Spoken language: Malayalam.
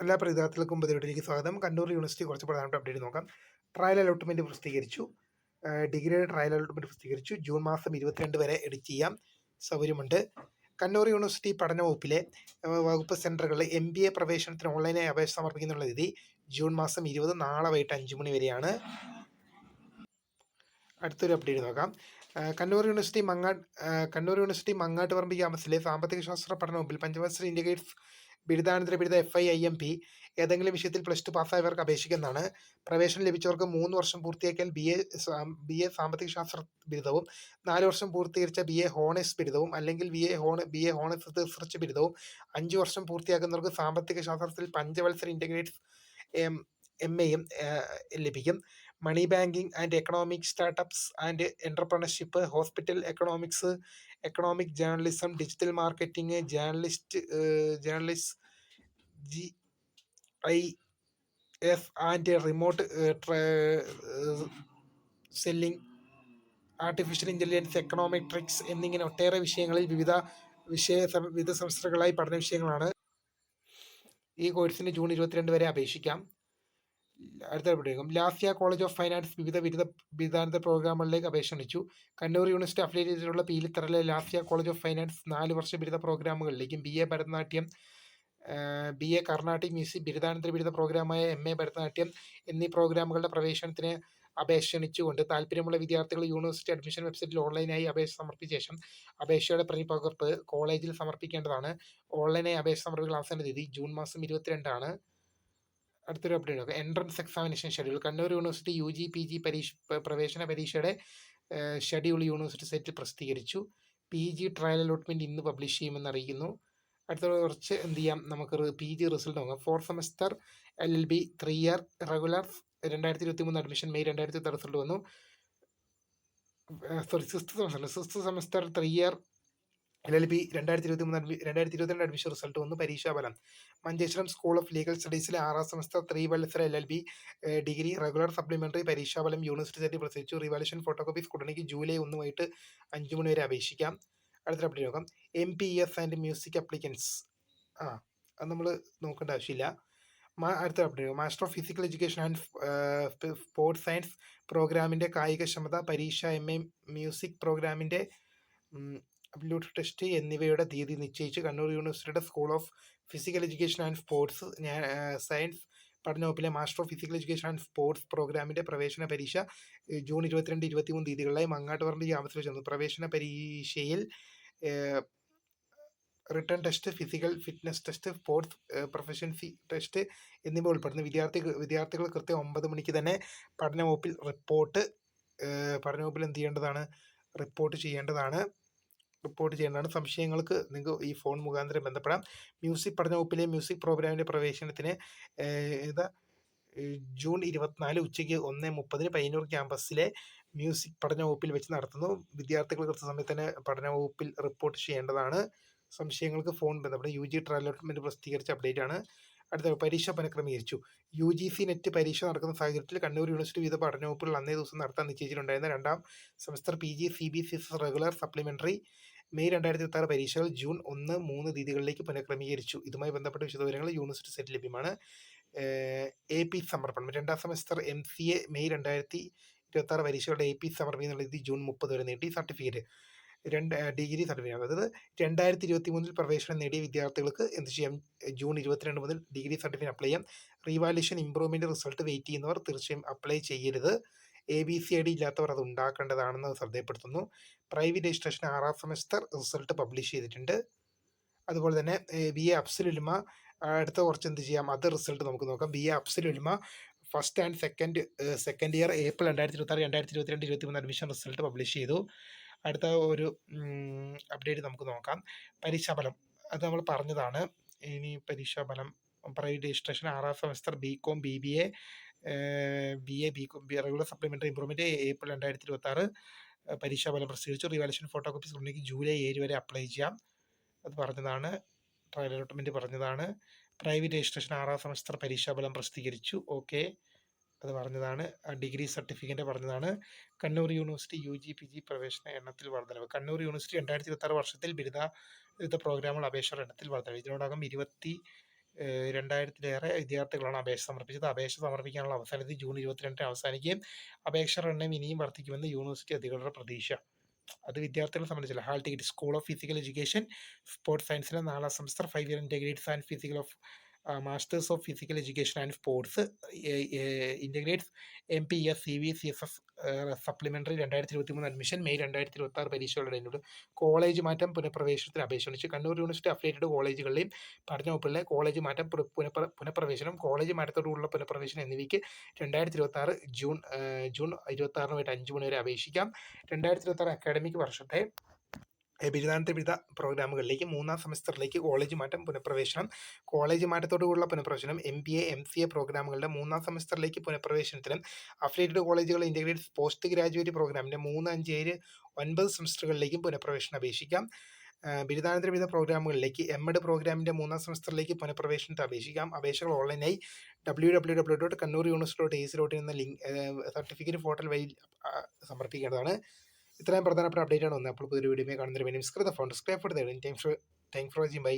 എല്ലാ വിദ്യാർത്ഥികൾക്കും പുതിയതിലേക്ക് സ്വാഗതം. കണ്ണൂർ യൂണിവേഴ്സിറ്റി കുറച്ച് പ്രധാനപ്പെട്ട അപ്ഡേറ്റ് നോക്കാം. ട്രയൽ അലോട്ട്മെന്റ് പ്രസിദ്ധീകരിച്ചു. ഡിഗ്രിയുടെ ട്രയൽ അലോട്ട്മെന്റ് പ്രസിദ്ധീകരിച്ചു. ജൂൺ മാസം 22 വരെ എഡിറ്റ് ചെയ്യാം, സൗകര്യമുണ്ട്. കണ്ണൂർ യൂണിവേഴ്സിറ്റി പഠന വകുപ്പിലെ വകുപ്പ് സെന്ററുകളിൽ MBA പ്രവേശനത്തിന് ഓൺലൈനായി അപേക്ഷ സമർപ്പിക്കുന്നുള്ള തീയതി ജൂൺ മാസം 20, നാളെ വൈകിട്ട് 5 മണി വരെയാണ്. അടുത്തൊരു അപ്ഡേറ്റ് നോക്കാം. കണ്ണൂർ യൂണിവേഴ്സിറ്റി മങ്ങാട്ടുപറമ്പ് ക്യാമ്പസിലെ സാമ്പത്തിക ശാസ്ത്ര പഠന വകുപ്പിൽ പഞ്ചവത്സര ഇന്റഗ്രേറ്റ് ബിരുദാനന്തര ബിരുദ FIIMP ഏതെങ്കിലും വിഷയത്തിൽ +2 പാസ്സായവർക്ക് അപേക്ഷിക്കുന്നതാണ്. പ്രവേശനം ലഭിച്ചവർക്ക് 3 വർഷം പൂർത്തിയാക്കിയാൽ BA സാമ്പത്തിക ശാസ്ത്ര ബിരുദവും, 4 വർഷം പൂർത്തീകരിച്ച BA ഹോണേഴ്സ് ബിരുദവും അല്ലെങ്കിൽ BA ഹോണേഴ്സ് റിസർച്ച് ബിരുദവും, 5 വർഷം പൂർത്തിയാക്കുന്നവർക്ക് സാമ്പത്തിക ശാസ്ത്രത്തിൽ പഞ്ചവത്സര ഇന്റഗ്രേറ്റ് MAയും ലഭിക്കും. Money banking and economic, startups and entrepreneurship, hospital economics, economic journalism, digital marketing, journalist GIS and remote selling, artificial intelligence, econometrics എന്നിങ്ങനെ ഒട്ടേറെ വിഷയങ്ങളിൽ വിവിധ സെമസ്റ്ററുകളായി പഠന വിഷയങ്ങളാണ്. ഈ കോഴ്സിന് ജൂൺ 22 വരെ അപേക്ഷിക്കാം. അടുത്ത പഠിക്കും. ലാസ്യ കോളേജ് ഓഫ് ഫൈനാൻസ് വിവിധ ബിരുദാനന്തര പ്രോഗ്രാമുകളിലേക്ക് അപേക്ഷ ക്ഷണിച്ചു. കണ്ണൂർ യൂണിവേഴ്സിറ്റി അഫിലിയേറ്റ് ചെയ്തിട്ടുള്ള പീലിത്തറയിലെ ലാസ്യ കോളേജ് ഓഫ് ഫൈനാൻസ് 4 വർഷ ബിരുദ പ്രോഗ്രാമുകളിലേക്കും BA Bharatanatyam, BA Carnatic music, ബിരുദാനന്തര ബിരുദ പ്രോഗ്രാമായ MA ഭരതനാട്യം എന്നീ പ്രോഗ്രാമുകളുടെ പ്രവേശനത്തിന് അപേക്ഷ ക്ഷണിച്ചുകൊണ്ട് താല്പര്യമുള്ള വിദ്യാർത്ഥികൾ യൂണിവേഴ്സിറ്റി അഡ്മിഷൻ വെബ്സൈറ്റിൽ ഓൺലൈനായി അപേക്ഷ സമർപ്പിച്ച ശേഷം അപേക്ഷയുടെ പ്രതിപകർപ്പ് കോളേജിൽ സമർപ്പിക്കേണ്ടതാണ്. ഓൺലൈനായി അപേക്ഷ സമർപ്പിക്കുന്ന അവസാന തീയതി ജൂൺ മാസം 22 ആണ്. അടുത്തൊരു അപ്ഡേറ്റ് നോക്കാം. Entrance examination schedule. Kannur university UG PG പ്രവേശന പരീക്ഷയുടെ ഷെഡ്യൂൾ യൂണിവേഴ്സിറ്റി സൈറ്റിൽ പ്രസിദ്ധീകരിച്ചു. PG ട്രയൽ അലോട്ട്മെന്റ് ഇന്ന് പബ്ലിഷ് ചെയ്യുമെന്ന് അറിയിക്കുന്നു. അടുത്ത കുറച്ച് എന്ത് ചെയ്യാം, നമുക്ക് PG റിസൾട്ട് നോക്കാം. 4 semester LLB 3 year regular 2023 admission May 2023 result വന്നു. Sixth semester 3 year LLB 2022 admission result വന്നു. പരീക്ഷാഫലം. മഞ്ചേശ്വരം സ്കൂൾ ഓഫ് ലീഗൽ സ്റ്റഡീസിലെ 6ാം സെമസ്റ്റർ 3 വത്സര LLB ഡിഗ്രി റെഗുലർ സപ്ലിമെന്ററി പരീക്ഷാഫലം യൂണിവേഴ്സിറ്റി സൈറ്റിൽ പ്രസിദ്ധീകരിച്ചു. റിവാലുവേഷൻ ഫോട്ടോകോപ്പീസ് ഉടനെക്ക് ജൂലൈ 1 വൈകിട്ട് 5 മണി വരെ അപേക്ഷിക്കാം. അടുത്ത അപ്ഡേറ്റ് നോക്കാം. MPES and music applicants. അത് നമ്മൾ നോക്കേണ്ട ആവശ്യമില്ല. അടുത്ത update. Master of physical education and sports science പ്രോഗ്രാമിന്റെ കായികക്ഷമത പരീക്ഷ, MA മ്യൂസിക് പ്രോഗ്രാമിന്റെ അപ്ലിറ്റ്യൂഡ് ടെസ്റ്റ് എന്നിവയുടെ തീയതി നിശ്ചയിച്ച് കണ്ണൂർ യൂണിവേഴ്സിറ്റിയുടെ school of physical education and sports science പഠന വകുപ്പിലെ master of physical education and sports പ്രോഗ്രാമിന്റെ പ്രവേശന പരീക്ഷ ജൂൺ 22, 23 തീയതികളിലായി മങ്ങാട്ടുപറമ്പ് ക്യാമ്പസിൽ വെച്ചു. പ്രവേശന പരീക്ഷയിൽ return test, physical fitness test, sports proficiency test എന്നിവ ഉൾപ്പെടുന്നു. വിദ്യാർത്ഥികൾ കൃത്യം 9 മണിക്ക് തന്നെ പഠന വകുപ്പിൽ എന്ത് ചെയ്യേണ്ടതാണ്? റിപ്പോർട്ട് ചെയ്യേണ്ടതാണ്. സംശയങ്ങൾക്ക് നിങ്ങൾക്ക് ഈ ഫോൺ മുഖാന്തരം ബന്ധപ്പെടാം. മ്യൂസിക് പഠന വകുപ്പിലെ മ്യൂസിക് പ്രോഗ്രാമിന്റെ പ്രവേശനത്തിന് ജൂൺ 24 ഉച്ചയ്ക്ക് 1:30 പയ്യന്നൂർ ക്യാമ്പസിലെ മ്യൂസിക് പഠന വകുപ്പിൽ വെച്ച് നടത്തുന്നു. വിദ്യാർത്ഥികൾ കൃത്യസമയത്ത് തന്നെ പഠന വകുപ്പിൽ റിപ്പോർട്ട് ചെയ്യേണ്ടതാണ്. സംശയങ്ങൾക്ക് ഫോൺ ബന്ധപ്പെടാം. UG ട്രയൽ അലോട്ട്മെന്റ് പ്രസിദ്ധീകരിച്ച അപ്ഡേറ്റ് ആണ്. അടുത്ത പരീക്ഷ പുനഃക്രമീകരിച്ചു. UGC നെറ്റ് പരീക്ഷ നടക്കുന്ന സാഹചര്യത്തിൽ കണ്ണൂർ യൂണിവേഴ്സിറ്റി വിവിധ പഠന വകുപ്പുകൾ അന്നേ ദിവസം നടത്താൻ നിശ്ചയിച്ചിട്ടുണ്ടായിരുന്ന 2ാം semester PG CBCS regular supplementary May 2026 പരീക്ഷകൾ ജൂൺ 1, 3 തീയതികളിലേക്ക് പുനഃക്രമീകരിച്ചു. ഇതുമായി ബന്ധപ്പെട്ട വിശദവിവരങ്ങൾ യൂണിവേഴ്സിറ്റി സൈറ്റിൽ ലഭ്യമാണ്. AP സമർപ്പണം. 2ാം സെമസ്റ്റർ MCA മെയ് 2026 പരീക്ഷകളുടെ AP സമർപ്പിക്കുന്ന തീയതി ജൂൺ 30 വരെ നീട്ടി. സർട്ടിഫിക്കറ്റ് ഡിഗ്രി സർട്ടിഫിക്കറ്റ്, അതായത് 2023 പ്രവേശനം നേടിയ വിദ്യാർത്ഥികൾക്ക് എന്ത് ചെയ്യാം? ജൂൺ 22 മുതൽ ഡിഗ്രി സർട്ടിഫിക്കറ്റ് അപ്ലൈ ചെയ്യാം. റീവാലുവേഷൻ ഇംപ്രൂവ്മെന്റ് റിസൾട്ട് വെയിറ്റ് ചെയ്യുന്നവർ തീർച്ചയായും അപ്ലൈ ചെയ്യരുത്. ABCID ഇല്ലാത്തവർ അത് ഉണ്ടാക്കേണ്ടതാണെന്ന് ശ്രദ്ധയപ്പെടുത്തുന്നു. പ്രൈവറ്റ് രജിസ്ട്രേഷൻ 6ാം സെമസ്റ്റർ റിസൾട്ട് പബ്ലിഷ് ചെയ്തിട്ടുണ്ട്. അതുപോലെ തന്നെ BA അഫ്സൽ ഉലമ അടുത്ത കുറച്ച് എന്ത് ചെയ്യാം, അത് റിസൾട്ട് നമുക്ക് നോക്കാം. BA Afzal Ulama first and second year April 2026, 2022, 2023 admission result publish ചെയ്തു. അടുത്ത ഒരു അപ്ഡേറ്റ് നമുക്ക് നോക്കാം. പരീക്ഷാഫലം അത് നമ്മൾ പറഞ്ഞതാണ്. ഇനി പരീക്ഷാഫലം പ്രൈവറ്റ് രജിസ്ട്രേഷൻ 6ാം semester BCom BBA BA BCom regular supplementary improvement April 2026 പരീക്ഷാഫലം പ്രസിദ്ധീകരിച്ചു. റിവാലുവേഷൻ ഫോട്ടോകോപ്പീസ് ഉണ്ടെങ്കിൽ ജൂലൈ 7 വരെ അപ്ലൈ ചെയ്യാം. അത് പറഞ്ഞതാണ്. ട്രയൽ അലോട്ട്മെന്റ് പറഞ്ഞതാണ്. പ്രൈവറ്റ് രജിസ്ട്രേഷൻ 6ാം സെമസ്റ്റർ പരീക്ഷാഫലം പ്രസിദ്ധീകരിച്ചു. ഓക്കെ, അത് പറഞ്ഞതാണ്. ഡിഗ്രി സർട്ടിഫിക്കറ്റ് പറഞ്ഞതാണ്. കണ്ണൂർ യൂണിവേഴ്സിറ്റി UG PG പ്രവേശന എണ്ണത്തിൽ വർധനവ്. കണ്ണൂർ യൂണിവേഴ്സിറ്റി 2026 വർഷത്തിൽ ബിരുദ പ്രോഗ്രാമുകൾ അപേക്ഷകളുടെ എണ്ണത്തിൽ വർധനവ്. ഇതിനോടകം 2000-ലേറെ വിദ്യാർത്ഥികളാണ് അപേക്ഷ സമർപ്പിച്ചത്. അപേക്ഷ സമർപ്പിക്കാനുള്ള അവസാന തീയതി ജൂൺ 22-ന് അവസാനിക്കുകയും അപേക്ഷകരുടെ എണ്ണം ഇനിയും വർദ്ധിക്കുമെന്ന് യൂണിവേഴ്സിറ്റി അധികൃതരുടെ പ്രതീക്ഷ. അത് വിദ്യാർത്ഥികളെ സംബന്ധിച്ചില്ല. Hall ticket school of physical education sports സയൻസിലെ 4ാം semester 5 year integrates and physical of masters of physical education and sports integrates MPS CVCSS supplementary 2023 admission May 2026 പരീക്ഷകളുടെ കോളേജ് മാറ്റം പുനഃപ്രവേശനത്തിന് അപേക്ഷ ക്ഷണിച്ചു. കണ്ണൂർ യൂണിവേഴ്സിറ്റി അഫിലിയേറ്റഡ് കോളേജുകളിലെയും പഠന വകുപ്പിലെ കോളേജ് മാറ്റം പുനഃപ്രവേശനം കോളേജ് മാറ്റത്തോടുള്ള പുനഃപ്രവേശനം എന്നിവയ്ക്ക് 2026 ജൂൺ 26 വൈകിട്ട് 5 മണി വരെ അപേക്ഷിക്കാം. 2026 അക്കാഡമിക് വർഷത്തെ ബിരുദാനന്തര പ്രോഗ്രാമുകളിലേക്ക് 3ാം സെമസ്റ്ററിലേക്ക് കോളേജ് മാറ്റം പുനഃപ്രവേശനം കോളേജ് മാറ്റത്തോടുകൂടിയുള്ള പുനഃപ്രവേശനം MBA MCA പ്രോഗ്രാമുകളുടെ 3ാം സെമസ്റ്ററിലേക്ക് പുനഃപ്രവേശനത്തിനും അഫിലിയേറ്റഡ് കോളേജുകൾ ഇന്റഗ്രേറ്റഡ് പോസ്റ്റ് ഗ്രാജുവേറ്റ് പ്രോഗ്രാമിന്റെ 3, 5, 7, 9 സെമസ്റ്ററുകളിലേക്കും പുനഃപ്രവേശനം അപേക്ഷിക്കാം. ബിരുദാനന്തര പ്രോഗ്രാമുകളിലേക്ക് MEd പ്രോഗ്രാമിന്റെ 3ാം സെമസ്റ്ററിലേക്ക് പുനഃപ്രവേശനത്തിന് അപേക്ഷിക്കാം. അപേക്ഷകൾ ഓൺലൈനായി www.kannur.ac.in എന്ന ലിങ്ക് സർട്ടിഫിക്കറ്റ് പോർട്ടൽ വഴി സമർപ്പിക്കേണ്ടതാണ്. ഇത്രയും പ്രധാനപ്പെട്ട അപ്ഡേറ്റ് ആണ് വന്നത്. അപ്പോൾ പുതിയൊരു വീഡിയോ കാണുന്നതിന് വേണ്ടി subscribe four thanks for watching bye.